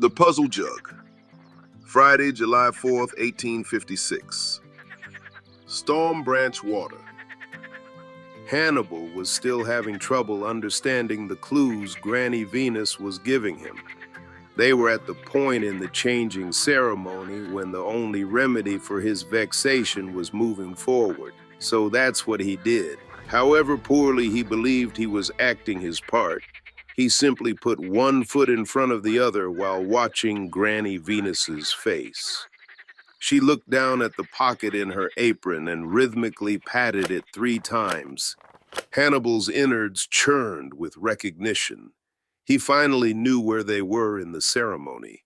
The Puzzle Jug, Friday, July 4th, 1856. Storm Branch Water. Hannibal was still having trouble understanding the clues Granny Venus was giving him. They were at the point in the changing ceremony when the only remedy for his vexation was moving forward. So that's what he did. However poorly he believed he was acting his part, he simply put one foot in front of the other while watching Granny Venus's face. She looked down at the pocket in her apron and rhythmically patted it 3 times. Hannibal's innards churned with recognition. He finally knew where they were in the ceremony.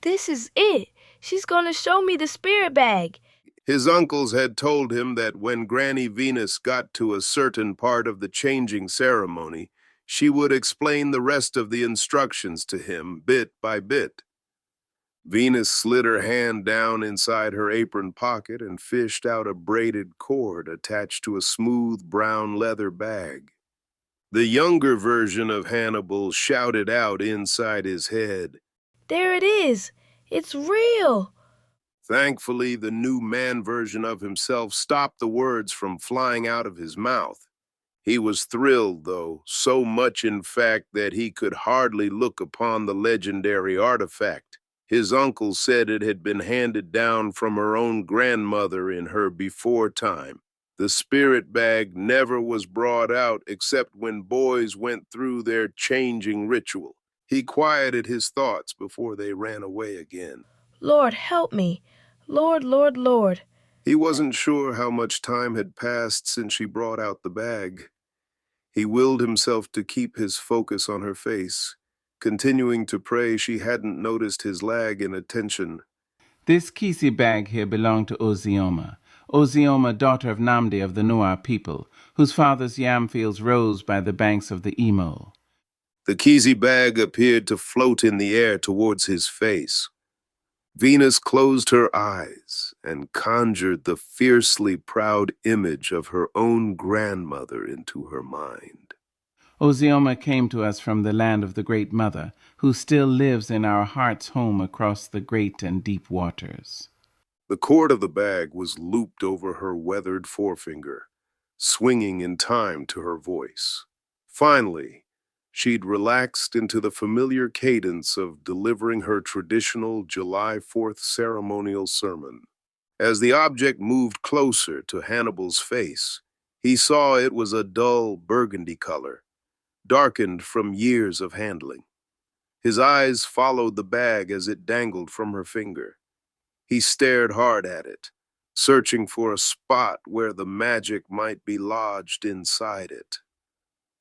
This is it. She's gonna show me the spirit bag. His uncles had told him that when Granny Venus got to a certain part of the changing ceremony, she would explain the rest of the instructions to him bit by bit. Venus slid her hand down inside her apron pocket and fished out a braided cord attached to a smooth brown leather bag. The younger version of Hannibal shouted out inside his head, "There it is! It's real!" Thankfully, the new man version of himself stopped the words from flying out of his mouth. He was thrilled, though, so much in fact that he could hardly look upon the legendary artifact. His uncle said it had been handed down from her own grandmother in her before time. The spirit bag never was brought out except when boys went through their changing ritual. He quieted his thoughts before they ran away again. Lord, help me. Lord, Lord, Lord. He wasn't sure how much time had passed since she brought out the bag. He willed himself to keep his focus on her face, continuing to pray she hadn't noticed his lag in attention. This Kisi bag here belonged to Ozioma. Ozioma, daughter of Namdi of the Noa people, whose father's yam fields rose by the banks of the Imo. The Kisi bag appeared to float in the air towards his face. Venus closed her eyes and conjured the fiercely proud image of her own grandmother into her mind. Ozioma came to us from the land of the Great Mother, who still lives in our heart's home across the great and deep waters. The cord of the bag was looped over her weathered forefinger, swinging in time to her voice. Finally, she'd relaxed into the familiar cadence of delivering her traditional July 4th ceremonial sermon. As the object moved closer to Hannibal's face, he saw it was a dull burgundy color, darkened from years of handling. His eyes followed the bag as it dangled from her finger. He stared hard at it, searching for a spot where the magic might be lodged inside it.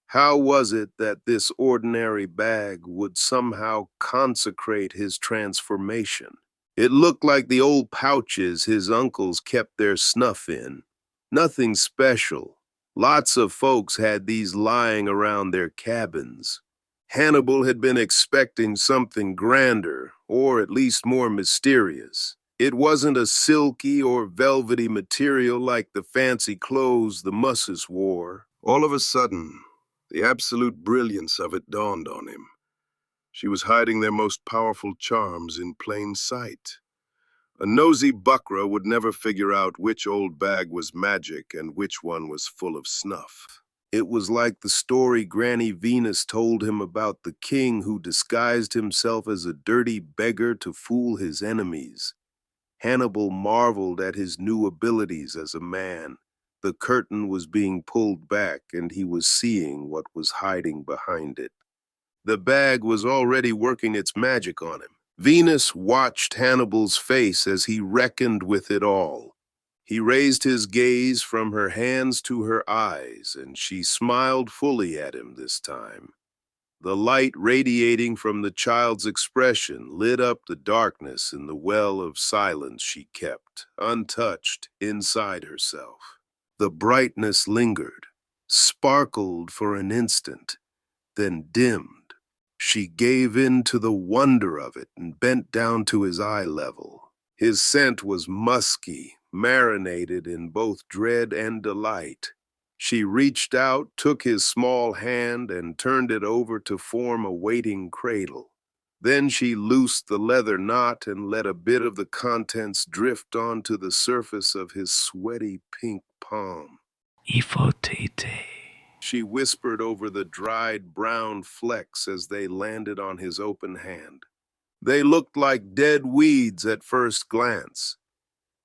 How was it that this ordinary bag would somehow consecrate his transformation? It looked like the old pouches his uncles kept their snuff in. Nothing special. Lots of folks had these lying around their cabins. Hannibal had been expecting something grander, or at least more mysterious. It wasn't a silky or velvety material like the fancy clothes the Musses wore. All of a sudden, the absolute brilliance of it dawned on him. She was hiding their most powerful charms in plain sight. A nosy buckra would never figure out which old bag was magic and which one was full of snuff. It was like the story Granny Venus told him about the king who disguised himself as a dirty beggar to fool his enemies. Hannibal marveled at his new abilities as a man. The curtain was being pulled back, and he was seeing what was hiding behind it. The bag was already working its magic on him. Venus watched Hannibal's face as he reckoned with it all. He raised his gaze from her hands to her eyes, and she smiled fully at him this time. The light radiating from the child's expression lit up the darkness in the well of silence she kept, untouched, inside herself. The brightness lingered, sparkled for an instant, then dimmed. She gave in to the wonder of it and bent down to his eye level. His scent was musky, marinated in both dread and delight. She reached out, took his small hand, and turned it over to form a waiting cradle. Then she loosed the leather knot and let a bit of the contents drift onto the surface of his sweaty pink palm. Ifotete. She whispered over the dried brown flecks as they landed on his open hand. They looked like dead weeds at first glance.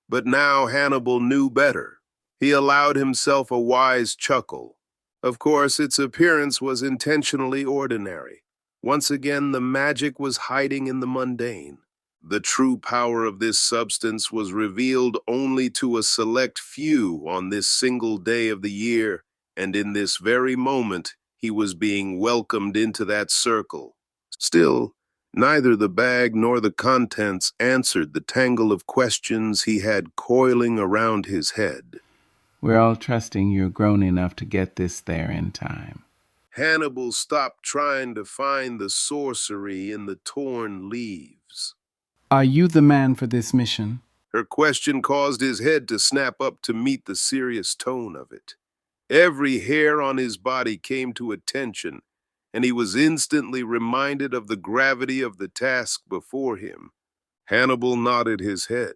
But now Hannibal knew better. He allowed himself a wise chuckle. Of course, its appearance was intentionally ordinary. Once again, the magic was hiding in the mundane. The true power of this substance was revealed only to a select few on this single day of the year, and in this very moment, he was being welcomed into that circle. Still, neither the bag nor the contents answered the tangle of questions he had coiling around his head. We're all trusting you're grown enough to get this there in time. Hannibal stopped trying to find the sorcery in the torn leaves. Are you the man for this mission? Her question caused his head to snap up to meet the serious tone of it. Every hair on his body came to attention, and he was instantly reminded of the gravity of the task before him. Hannibal nodded his head.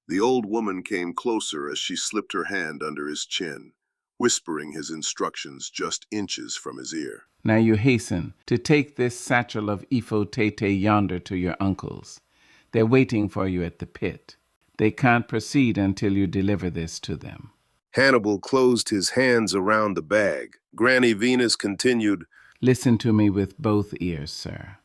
The old woman came closer as she slipped her hand under his chin, whispering his instructions just inches from his ear. Now you hasten to take this satchel of Ifotete yonder to your uncles. They're waiting for you at the pit. They can't proceed until you deliver this to them. Hannibal closed his hands around the bag. Granny Venus continued, Listen to me with both ears, sir.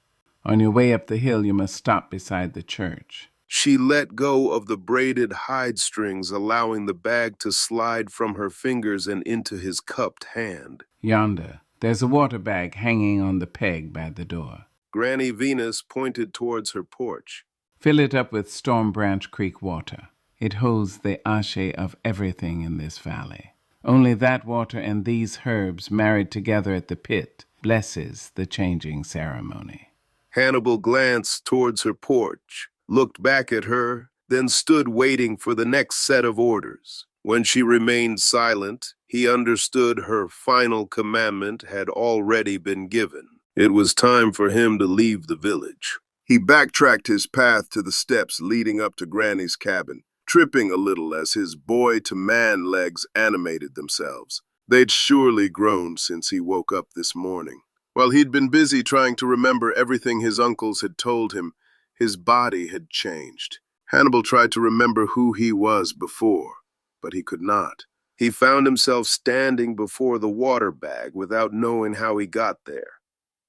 On your way up the hill, you must stop beside the church. She let go of the braided hide strings, allowing the bag to slide from her fingers and into his cupped hand. Yonder, there's a water bag hanging on the peg by the door. Granny Venus pointed towards her porch. Fill it up with Storm Branch Creek water. It holds the ashe of everything in this valley. Only that water and these herbs married together at the pit blesses the changing ceremony. Hannibal glanced towards her porch, looked back at her, then stood waiting for the next set of orders. When she remained silent, he understood her final commandment had already been given. It was time for him to leave the village. He backtracked his path to the steps leading up to Granny's cabin, tripping a little as his boy-to-man legs animated themselves. They'd surely grown since he woke up this morning. While he'd been busy trying to remember everything his uncles had told him, his body had changed. Hannibal tried to remember who he was before, but he could not. He found himself standing before the water bag without knowing how he got there.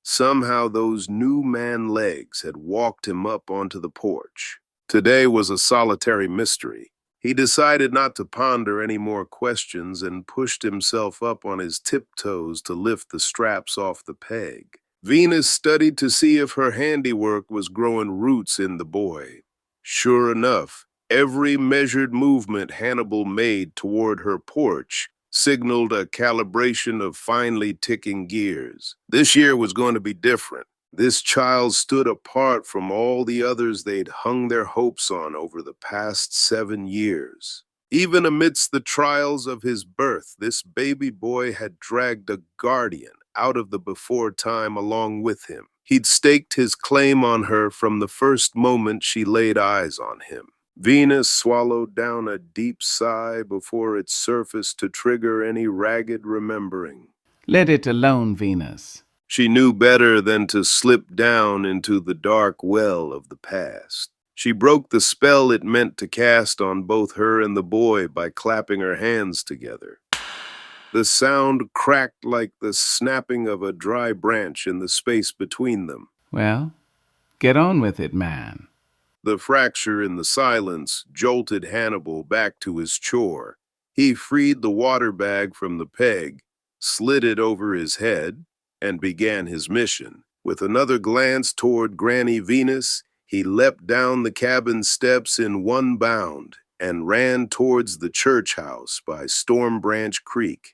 Somehow those new man legs had walked him up onto the porch. Today was a solitary mystery. He decided not to ponder any more questions and pushed himself up on his tiptoes to lift the straps off the peg. Venus studied to see if her handiwork was growing roots in the boy. Sure enough, every measured movement Hannibal made toward her porch signaled a calibration of finely ticking gears. This year was going to be different. This child stood apart from all the others they'd hung their hopes on over the past 7 years. Even amidst the trials of his birth, this baby boy had dragged a guardian out of the before time along with him. He'd staked his claim on her from the first moment she laid eyes on him. Venus swallowed down a deep sigh before it surfaced to trigger any ragged remembering. Let it alone, Venus. She knew better than to slip down into the dark well of the past. She broke the spell it meant to cast on both her and the boy by clapping her hands together. The sound cracked like the snapping of a dry branch in the space between them. Well, get on with it, man. The fracture in the silence jolted Hannibal back to his chore. He freed the water bag from the peg, slid it over his head, and began his mission. With another glance toward Granny Venus, he leapt down the cabin steps in one bound and ran towards the church house by Storm Branch Creek.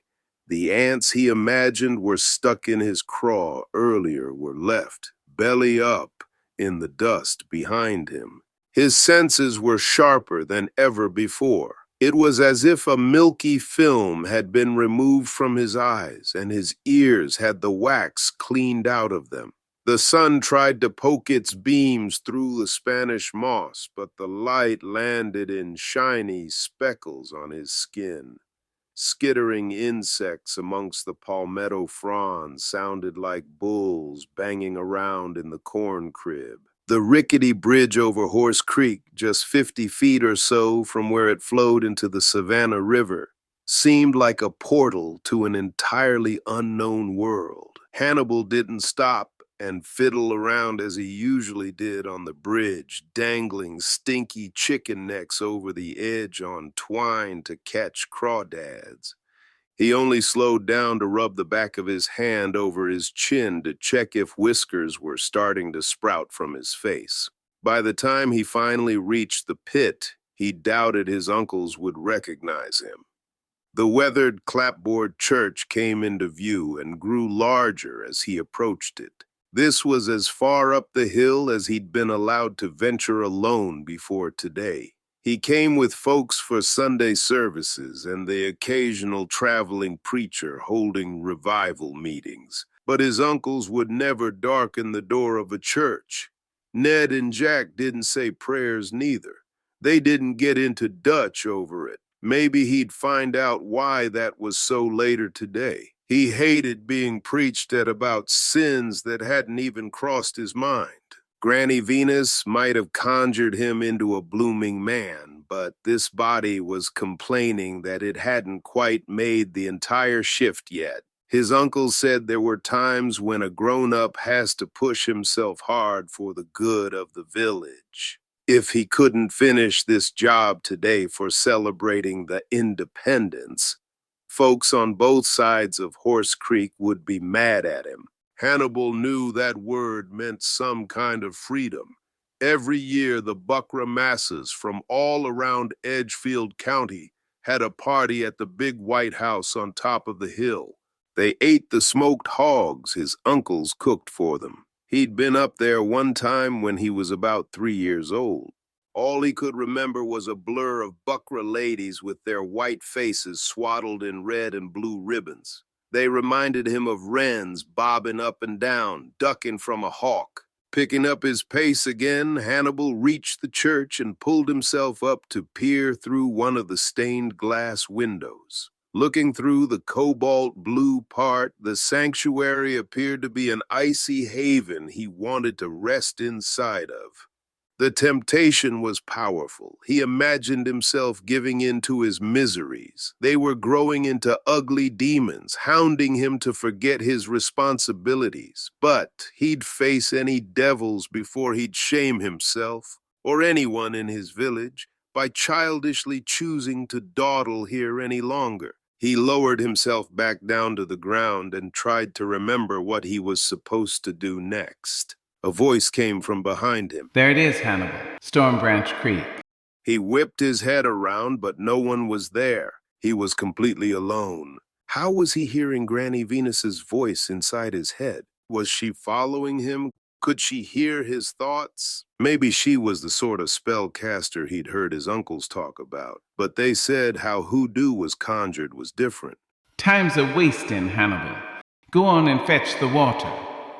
The ants he imagined were stuck in his craw earlier were left, belly up, in the dust behind him. His senses were sharper than ever before. It was as if a milky film had been removed from his eyes and his ears had the wax cleaned out of them. The sun tried to poke its beams through the Spanish moss, but the light landed in shiny speckles on his skin. Skittering insects amongst the palmetto fronds sounded like bulls banging around in the corn crib. The rickety bridge over Horse Creek, just 50 feet or so from where it flowed into the Savannah River, seemed like a portal to an entirely unknown world. Hannibal didn't stop and fiddle around as he usually did on the bridge, dangling stinky chicken necks over the edge on twine to catch crawdads. He only slowed down to rub the back of his hand over his chin to check if whiskers were starting to sprout from his face. By the time he finally reached the pit, he doubted his uncles would recognize him. The weathered clapboard church came into view and grew larger as he approached it. This was as far up the hill as he'd been allowed to venture alone before today. He came with folks for Sunday services and the occasional traveling preacher holding revival meetings, but his uncles would never darken the door of a church. Ned and Jack didn't say prayers neither. They didn't get into Dutch over it. Maybe he'd find out why that was so later today. He hated being preached at about sins that hadn't even crossed his mind. Granny Venus might have conjured him into a blooming man, but this body was complaining that it hadn't quite made the entire shift yet. His uncle said there were times when a grown-up has to push himself hard for the good of the village. If he couldn't finish this job today for celebrating the independence, folks on both sides of Horse Creek would be mad at him. Hannibal knew that word meant some kind of freedom. Every year, the Buckra masses from all around Edgefield County had a party at the big white house on top of the hill. They ate the smoked hogs his uncles cooked for them. He'd been up there one time when he was about 3 years old. All he could remember was a blur of Buckra ladies with their white faces swaddled in red and blue ribbons. They reminded him of wrens bobbing up and down, ducking from a hawk. Picking up his pace again, Hannibal reached the church and pulled himself up to peer through one of the stained glass windows. Looking through the cobalt blue part, the sanctuary appeared to be an icy haven he wanted to rest inside of. The temptation was powerful. He imagined himself giving in to his miseries. They were growing into ugly demons, hounding him to forget his responsibilities. But he'd face any devils before he'd shame himself, or anyone in his village, by childishly choosing to dawdle here any longer. He lowered himself back down to the ground and tried to remember what he was supposed to do next. A voice came from behind him. There it is, Hannibal. Storm Branch Creek. He whipped his head around, but no one was there. He was completely alone. How was he hearing Granny Venus's voice inside his head? Was she following him? Could she hear his thoughts? Maybe she was the sort of spellcaster he'd heard his uncles talk about, but they said how hoodoo was conjured was different. Time's a wasting, Hannibal. Go on and fetch the water.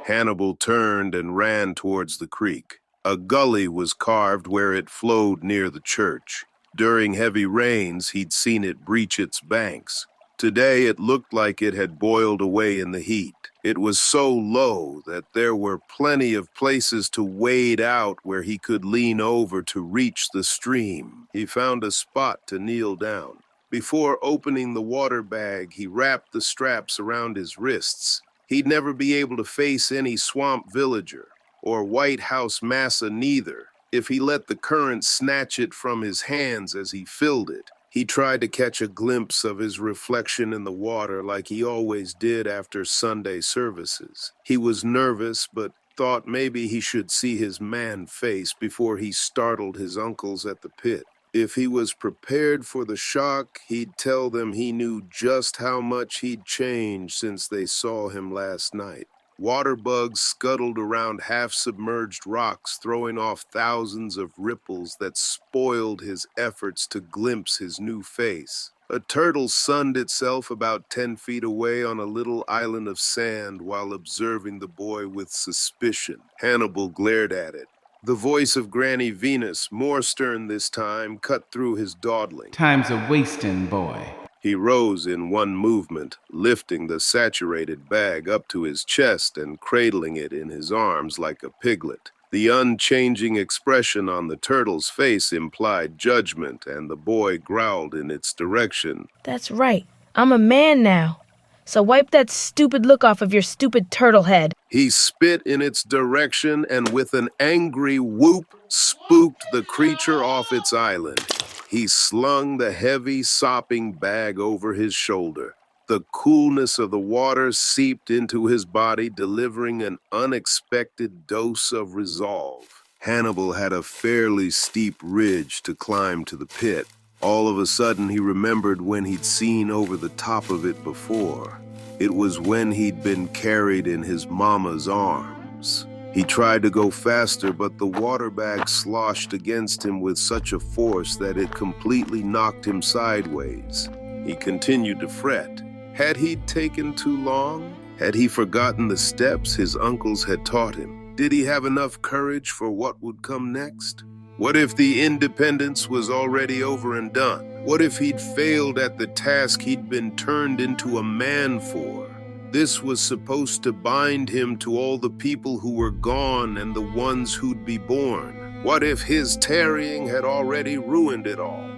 Hannibal turned and ran towards the creek. A gully was carved where it flowed near the church. During heavy rains, he'd seen it breach its banks. Today, it looked like it had boiled away in the heat. It was so low that there were plenty of places to wade out where he could lean over to reach the stream. He found a spot to kneel down. Before opening the water bag, he wrapped the straps around his wrists. He'd never be able to face any swamp villager, or White House massa neither, if he let the current snatch it from his hands as he filled it. He tried to catch a glimpse of his reflection in the water like he always did after Sunday services. He was nervous, but thought maybe he should see his man face before he startled his uncles at the pit. If he was prepared for the shock, he'd tell them he knew just how much he'd changed since they saw him last night. Water bugs scuttled around half-submerged rocks, throwing off thousands of ripples that spoiled his efforts to glimpse his new face. A turtle sunned itself about 10 feet away on a little island of sand while observing the boy with suspicion. Hannibal glared at it. The voice of Granny Venus, more stern this time, cut through his dawdling. Time's a wastin', boy. He rose in one movement, lifting the saturated bag up to his chest and cradling it in his arms like a piglet. The unchanging expression on the turtle's face implied judgment, and the boy growled in its direction. That's right. I'm a man now. So wipe that stupid look off of your stupid turtle head. He spit in its direction and with an angry whoop spooked the creature off its island. He slung the heavy, sopping bag over his shoulder. The coolness of the water seeped into his body, delivering an unexpected dose of resolve. Hannibal had a fairly steep ridge to climb to the pit. All of a sudden, he remembered when he'd seen over the top of it before. It was when he'd been carried in his mama's arms. He tried to go faster, but the water bag sloshed against him with such a force that it completely knocked him sideways. He continued to fret. Had he taken too long? Had he forgotten the steps his uncles had taught him? Did he have enough courage for what would come next? What if the independence was already over and done? What if he'd failed at the task he'd been turned into a man for? This was supposed to bind him to all the people who were gone and the ones who'd be born. What if his tarrying had already ruined it all?